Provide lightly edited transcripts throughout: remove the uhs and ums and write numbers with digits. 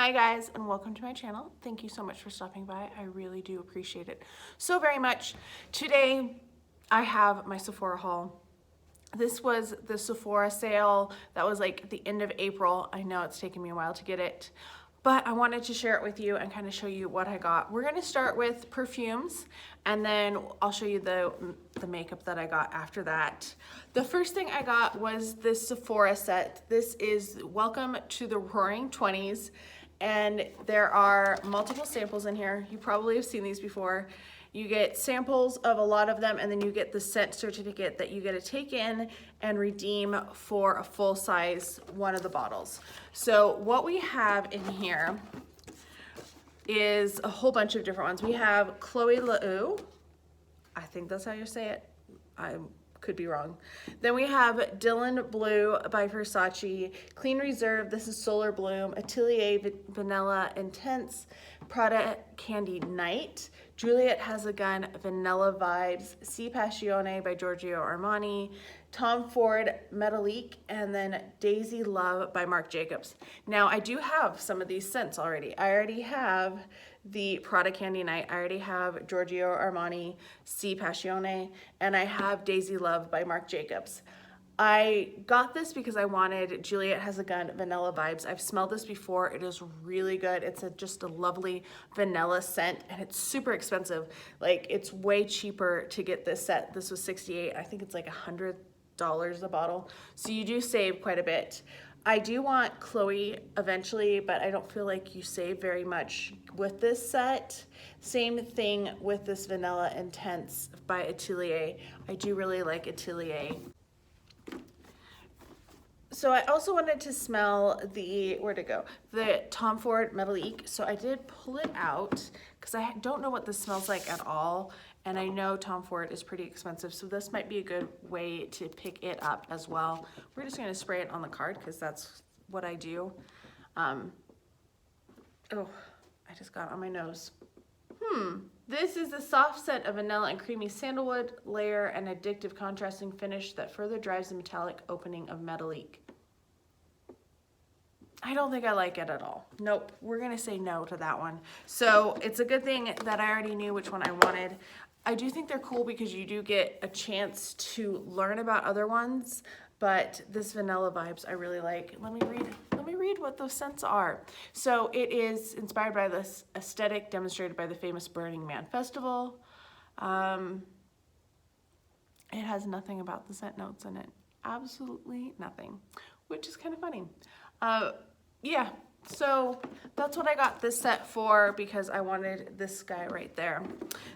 Hi guys, and welcome to my channel. Thank you so much for stopping by. I really do appreciate it so very much. Today I have my Sephora haul. This was the Sephora sale that was like at the end of April. I know it's taken me a while to get it, but I wanted to share it with you and kind of show you what I got. We're gonna start with perfumes, and then I'll show you the makeup that I got after that. The first thing I got was this Sephora set. This is Welcome to the Roaring 20s, and there are multiple samples in here. You probably have seen these before. You get samples of a lot of them, and then you get the scent certificate that you get to take in and redeem for a full size one of the bottles. So what we have in here is a whole bunch of different ones. We have Chloe Lau. I think that's how you say it. I could be wrong. Then we have Dylan Blue by Versace, Clean Reserve, this is Solar Bloom, Atelier Vanilla Intense, Prada Candy Night, Juliet Has a Gun Vanilla Vibes, Si Passione by Giorgio Armani, Tom Ford Metallique, and then Daisy Love by Marc Jacobs. Now I do have some of these scents already. I already have the Prada Candy Night, I already have Giorgio Armani Si Passione, and I have Daisy Love by Marc Jacobs. I got this because I wanted Juliet Has a Gun Vanilla Vibes. I've smelled this before. It is really good. It's just a lovely vanilla scent, and it's super expensive. Like, it's way cheaper to get this set. This was $68. I think it's like $100 a bottle. So you do save quite a bit. I do want Chloe eventually, but I don't feel like you save very much with this set. Same thing with this Vanilla Intense by Atelier. I do really like Atelier. So I also wanted to smell the, where'd it go? The Tom Ford Metallique. So I did pull it out because I don't know what this smells like at all. And I know Tom Ford is pretty expensive, so this might be a good way to pick it up as well. We're just gonna spray it on the card because that's what I do. Oh, I just got it on my nose. This is a soft scent of vanilla and creamy sandalwood layer and addictive contrasting finish that further drives the metallic opening of Metallique. I don't think I like it at all. Nope, we're gonna say no to that one. So it's a good thing that I already knew which one I wanted. I do think they're cool because you do get a chance to learn about other ones, but this Vanilla Vibes I really like. Let me read what those scents are. So it is inspired by this aesthetic demonstrated by the famous Burning Man Festival. It has nothing about the scent notes in it. Absolutely nothing, which is kind of funny. Yeah, so that's what I got this set for because I wanted this guy right there.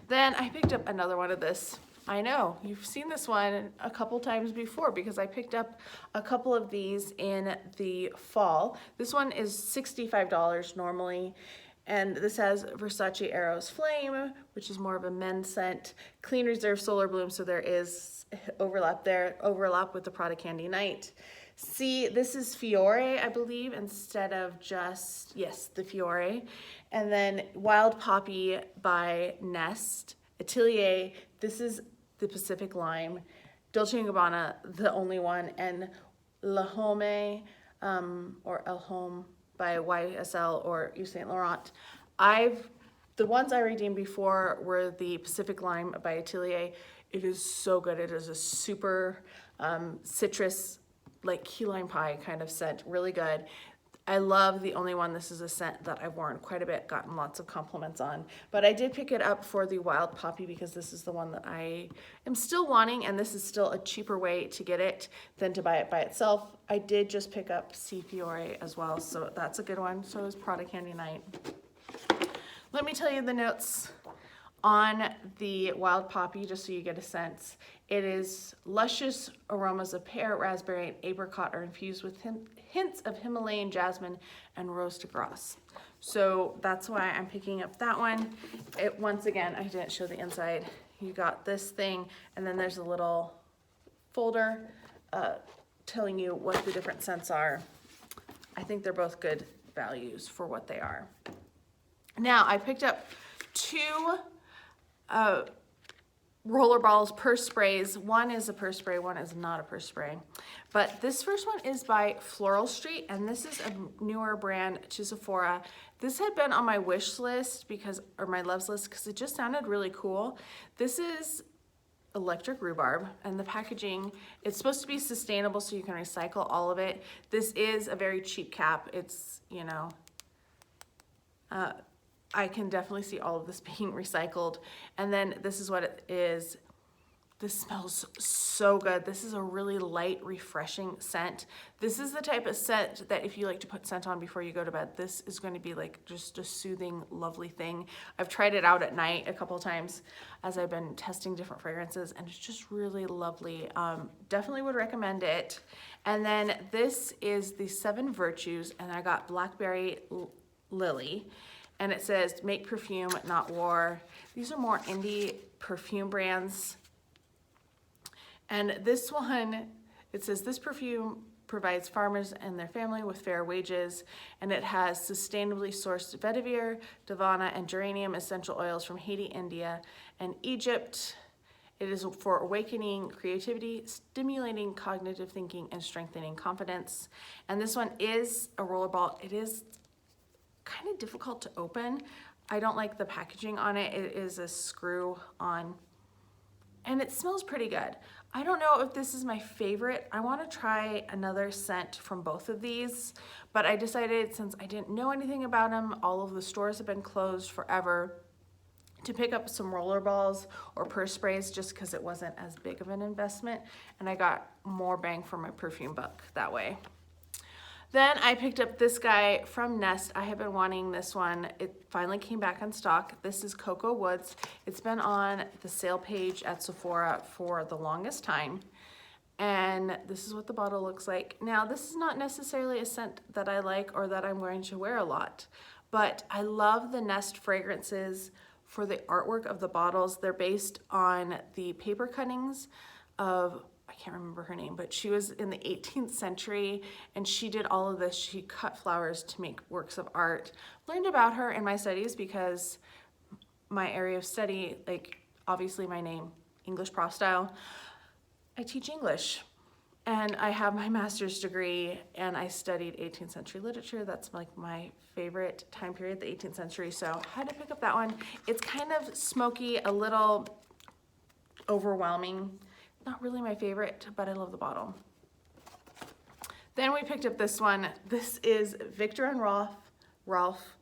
Then I picked up another one of this. I know, you've seen this one a couple times before because I picked up a couple of these in the fall. This one is $65 normally, and this has Versace Eros Flame, which is more of a men's scent, Clean Reserve Solar Bloom, so there is overlap there, overlap with the Prada Candy Night. See, this is Fiore, I believe, instead of just, yes, the Fiore. And then Wild Poppy by Nest. Atelier, this is the Pacific Lime. Dolce & Gabbana, the only one. And La Home, or El Home by YSL or Yves Saint Laurent. The ones I redeemed before were the Pacific Lime by Atelier. It is so good. It is a super citrus, like key lime pie kind of scent, really good. I love the only one. This is a scent that I've worn quite a bit, gotten lots of compliments on, but I did pick it up for the Wild Poppy because this is the one that I am still wanting, and this is still a cheaper way to get it than to buy it by itself. I did just pick up C Fiore as well, so that's a good one. So is Prada Candy Night. Let me tell you the notes on the Wild Poppy, just so you get a sense. It is luscious aromas of pear, raspberry, and apricot are infused with hints of Himalayan jasmine and rose de grace. So that's why I'm picking up that one. Once again, I didn't show the inside. You got this thing, and then there's a little folder telling you what the different scents are. I think they're both good values for what they are. Now, I picked up two rollerballs purse sprays. One is a purse spray, one is not a purse spray. But this first one is by Floral Street, and this is a newer brand to Sephora. This had been on my wish list because, or my loves list, because it just sounded really cool. This is electric rhubarb, and the packaging, it's supposed to be sustainable so you can recycle all of it. This is a very cheap cap. It's, you know, I can definitely see all of this being recycled. And then this is what it is. This smells so good. This is a really light, refreshing scent. This is the type of scent that if you like to put scent on before you go to bed, this is going to be like just a soothing, lovely thing. I've tried it out at night a couple of times as I've been testing different fragrances, and it's just really lovely. Definitely would recommend it. And then this is the 7 Virtues, and I got Blackberry Lily. And it says, make perfume, not war. These are more indie perfume brands. And this one, it says, this perfume provides farmers and their family with fair wages. And it has sustainably sourced vetiver, davana, and geranium essential oils from Haiti, India, and Egypt. It is for awakening creativity, stimulating cognitive thinking, and strengthening confidence. And this one is a rollerball. It is kind of difficult to open. I don't like the packaging on it. It is a screw on, and it smells pretty good. I don't know if this is my favorite. I want to try another scent from both of these, but I decided, since I didn't know anything about them, all of the stores have been closed forever, to pick up some rollerballs or purse sprays, just because it wasn't as big of an investment, and I got more bang for my perfume buck that way. Then I picked up this guy from Nest. I have been wanting this one. It finally came back in stock. This is Coco Woods. It's been on the sale page at Sephora for the longest time. And this is what the bottle looks like. Now, this is not necessarily a scent that I like or that I'm going to wear a lot, but I love the Nest fragrances for the artwork of the bottles. They're based on the paper cuttings of, I can't remember her name, but she was in the 18th century, and she did all of this. She cut flowers to make works of art. Learned about her in my studies because my area of study, like obviously my name, EnglishProfStyle, I teach English, and I have my master's degree, and I studied 18th century literature. That's like my favorite time period, the 18th century, so I had to pick up that one. It's kind of smoky, a little overwhelming. Not really my favorite, but I love the bottle. Then we picked up this one. This is Viktor and Rolf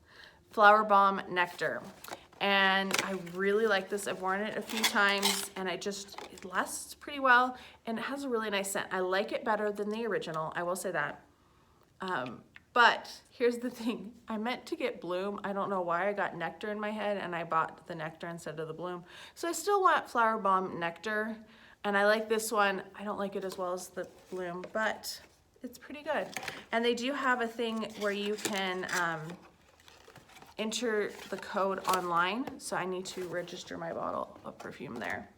Flowerbomb Nectar. And I really like this. I've worn it a few times, and it lasts pretty well, and it has a really nice scent. I like it better than the original, I will say that. But here's the thing. I meant to get Bloom. I don't know why I got Nectar in my head, and I bought the Nectar instead of the Bloom. So I still want Flowerbomb Nectar. And I like this one. I don't like it as well as the Bloom, but it's pretty good. And they do have a thing where you can enter the code online. So I need to register my bottle of perfume there.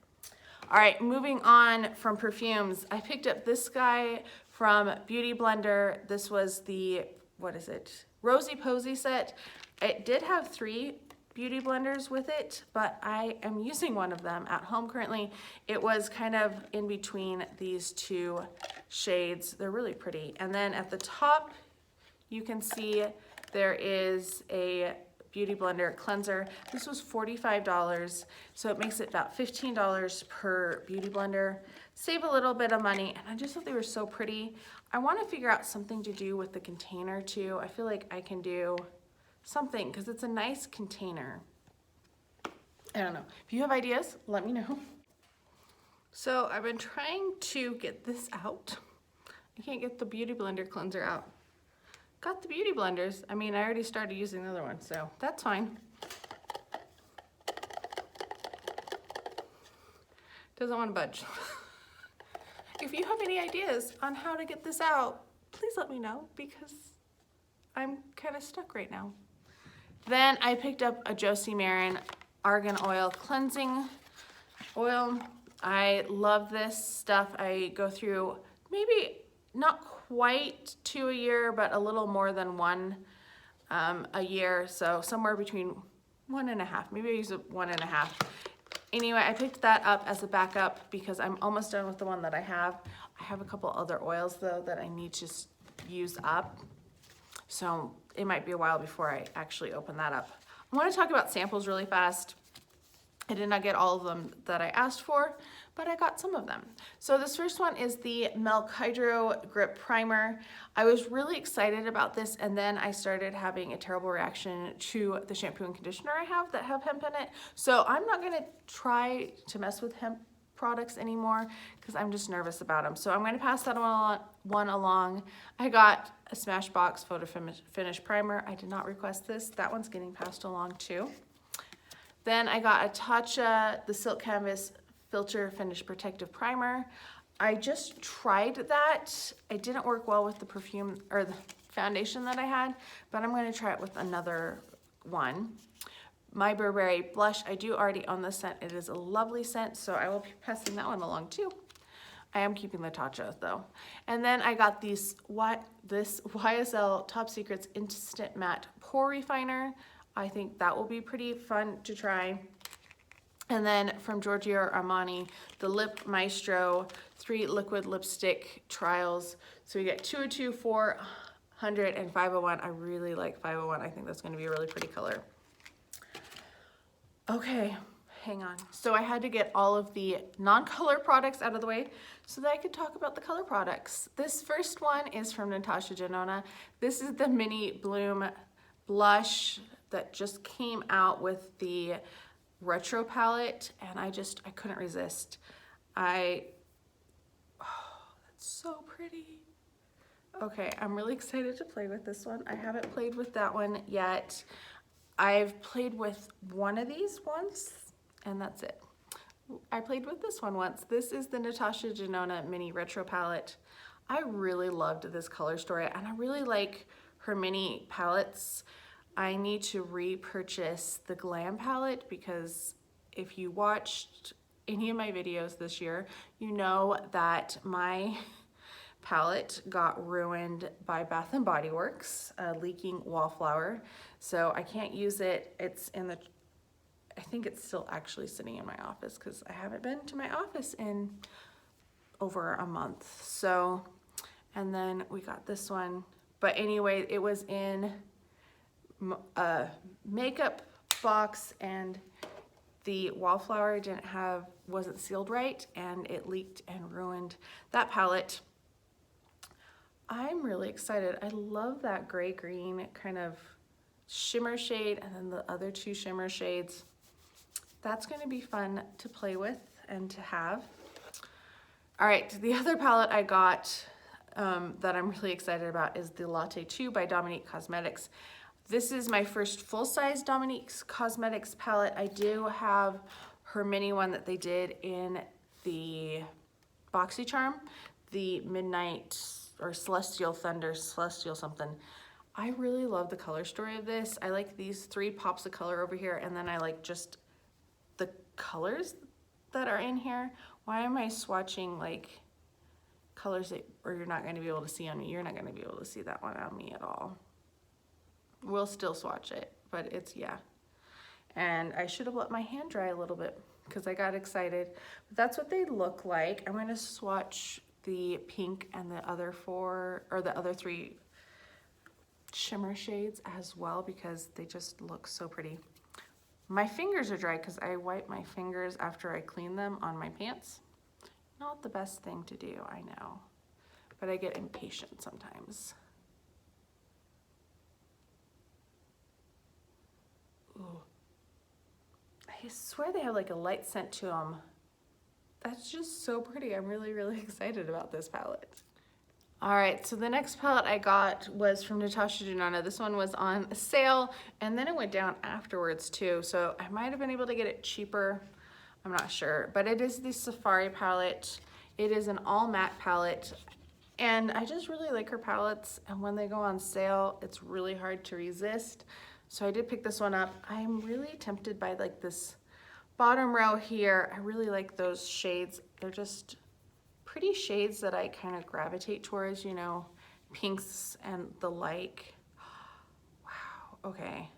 All right, moving on from perfumes. I picked up this guy from Beauty Blender. This was the, what is it? Rosie Posey set. It did have 3 beauty blenders with it, but I am using one of them at home currently. It was kind of in between these 2 shades. They're really pretty. And then at the top, you can see there is a beauty blender cleanser. This was $45, so it makes it about $15 per beauty blender. Save a little bit of money, and I just thought they were so pretty. I want to figure out something to do with the container too. I feel like I can do something because it's a nice container. I don't know. If you have ideas, let me know. So I've been trying to get this out. I can't get the beauty blender cleanser out. Got the beauty blenders. I mean, I already started using the other one, so that's fine. Doesn't want to budge. If you have any ideas on how to get this out, please let me know because I'm kind of stuck right now. Then I picked up a Josie Maran Argan Oil Cleansing Oil. I love this stuff. I go through maybe not quite 2 a year, but a little more than 1 a year. So somewhere between 1.5, maybe I use 1.5. Anyway, I picked that up as a backup because I'm almost done with the one that I have. I have a couple other oils though that I need to use up. So it might be a while before I actually open that up. I want to talk about samples really fast. I did not get all of them that I asked for, but I got some of them. So this first one is the Milk Hydro Grip Primer. I was really excited about this, and then I started having a terrible reaction to the shampoo and conditioner I have that have hemp in it. So I'm not gonna try to mess with hemp products anymore because I'm just nervous about them. So I'm gonna pass that one along. I got a Smashbox Photo Finish Primer. I did not request this. That one's getting passed along too. Then I got a Tatcha, the Silk Canvas Filter Finish Protective Primer. I just tried that. It didn't work well with the perfume or the foundation that I had, but I'm going to try it with another one. My Burberry Blush, I do already own this scent. It is a lovely scent, so I will be passing that one along too. I am keeping the Tatcha though. And then I got this YSL Top Secrets Instant Matte Pore Refiner. I think that will be pretty fun to try. And then from Giorgio Armani, the Lip Maestro 3 Liquid Lipstick Trials. So we get 202, 400, and 501. I really like 501. I think that's going to be a really pretty color. Okay, hang on. So I had to get all of the non-color products out of the way so that I could talk about the color products. This first one is from Natasha Janona. This is the Mini Bloom Blush that just came out with the retro palette, and I couldn't resist. Oh, that's so pretty. Okay, I'm really excited to play with this one. I haven't played with that one yet. I've played with one of these once, and that's it. I played with this one once. This is the Natasha Janona Mini Retro Palette. I really loved this color story, and I really like her mini palettes. I need to repurchase the Glam palette because if you watched any of my videos this year, you know that my palette got ruined by Bath & Body Works, leaking wallflower. So I can't use it. It's in the, I think it's still actually sitting in my office because I haven't been to my office in over a month. So, and then we got this one. But anyway, it was in a makeup box and the wallflower wasn't sealed right, and it leaked and ruined that palette. I'm really excited. I love that gray green kind of shimmer shade and then the other two shimmer shades. That's going to be fun to play with and to have. All right, the other palette I got that I'm really excited about is the Latte 2 by Dominique Cosmetics. This is my first full-size Dominique Cosmetics palette. I do have her mini one that they did in the BoxyCharm, the Midnight or Celestial Thunder, Celestial something. I really love the color story of this. I like these 3 pops of color over here, and then I like just the colors that are in here. Why am I swatching like colors that or you're not going to be able to see on me? You're not going to be able to see that one on me at all. We'll still swatch it, but it's, yeah. And I should have let my hand dry a little bit because I got excited. But that's what they look like. I'm going to swatch the pink and the other 3 shimmer shades as well because they just look so pretty. My fingers are dry because I wipe my fingers after I clean them on my pants. Not the best thing to do, I know, but I get impatient sometimes. Ooh. I swear they have like a light scent to them. That's just so pretty. I'm really, really excited about this palette. All right, so the next palette I got was from Natasha Janona. This one was on sale, and then it went down afterwards too, so I might have been able to get it cheaper. I'm not sure, but it is the Safari palette. It is an all matte palette, and I just really like her palettes, and when they go on sale, it's really hard to resist. So I did pick this one up. I'm really tempted by like this bottom row here. I really like those shades. They're just pretty shades that I kind of gravitate towards, you know, pinks and the like. Wow, okay.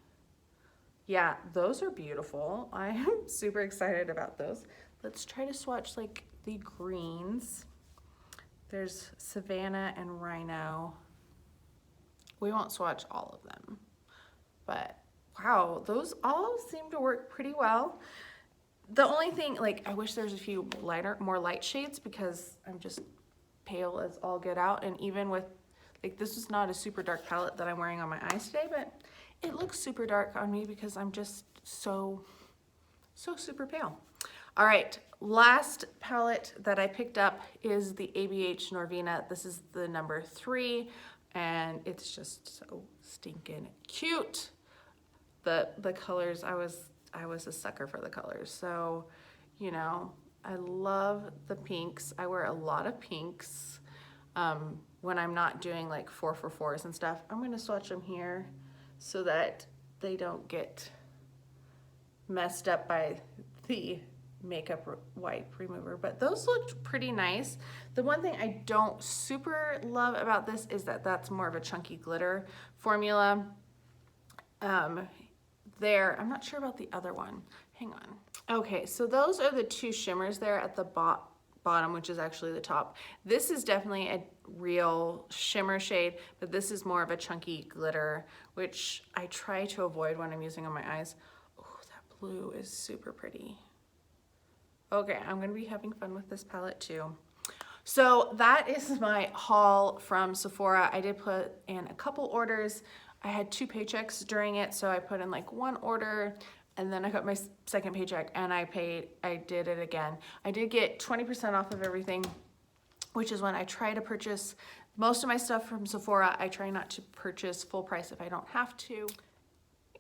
Yeah, those are beautiful. I am super excited about those. Let's try to swatch like the greens. There's Savannah and Rhino. We won't swatch all of them, but wow, those all seem to work pretty well. The only thing, like, I wish there's a few lighter, more light shades because I'm just pale as all get out. And even with, like, this is not a super dark palette that I'm wearing on my eyes today, but it looks super dark on me because I'm just so super pale. All right, last palette that I picked up is the ABH Norvina. This is the number 3, and it's just so stinking cute. The colors, I was a sucker for the colors. So, you know, I love the pinks. I wear a lot of pinks when I'm not doing like 4 for 4s and stuff. I'm gonna swatch them here so that they don't get messed up by the makeup wipe remover, but those looked pretty nice. The one thing I don't super love about this is that that's more of a chunky glitter formula. There, I'm not sure about the other one. Hang on. Okay, so those are the 2 shimmers there at the bottom, which is actually the top. This is definitely a real shimmer shade, but this is more of a chunky glitter, which I try to avoid when I'm using on my eyes. Oh, that blue is super pretty. Okay, I'm gonna be having fun with this palette too. So that is my haul from Sephora. I did put in a couple orders. I had 2 paychecks during it, so I put in like 1 order, and then I got my second paycheck and I did it again. I did get 20% off of everything, which is when I try to purchase most of my stuff from Sephora. I try not to purchase full price if I don't have to.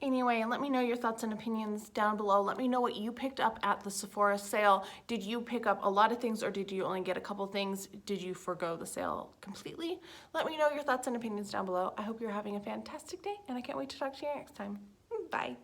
Anyway, let me know your thoughts and opinions down below. Let me know what you picked up at the Sephora sale. Did you pick up a lot of things, or did you only get a couple things? Did you forgo the sale completely? Let me know your thoughts and opinions down below. I hope you're having a fantastic day, and I can't wait to talk to you next time. Bye.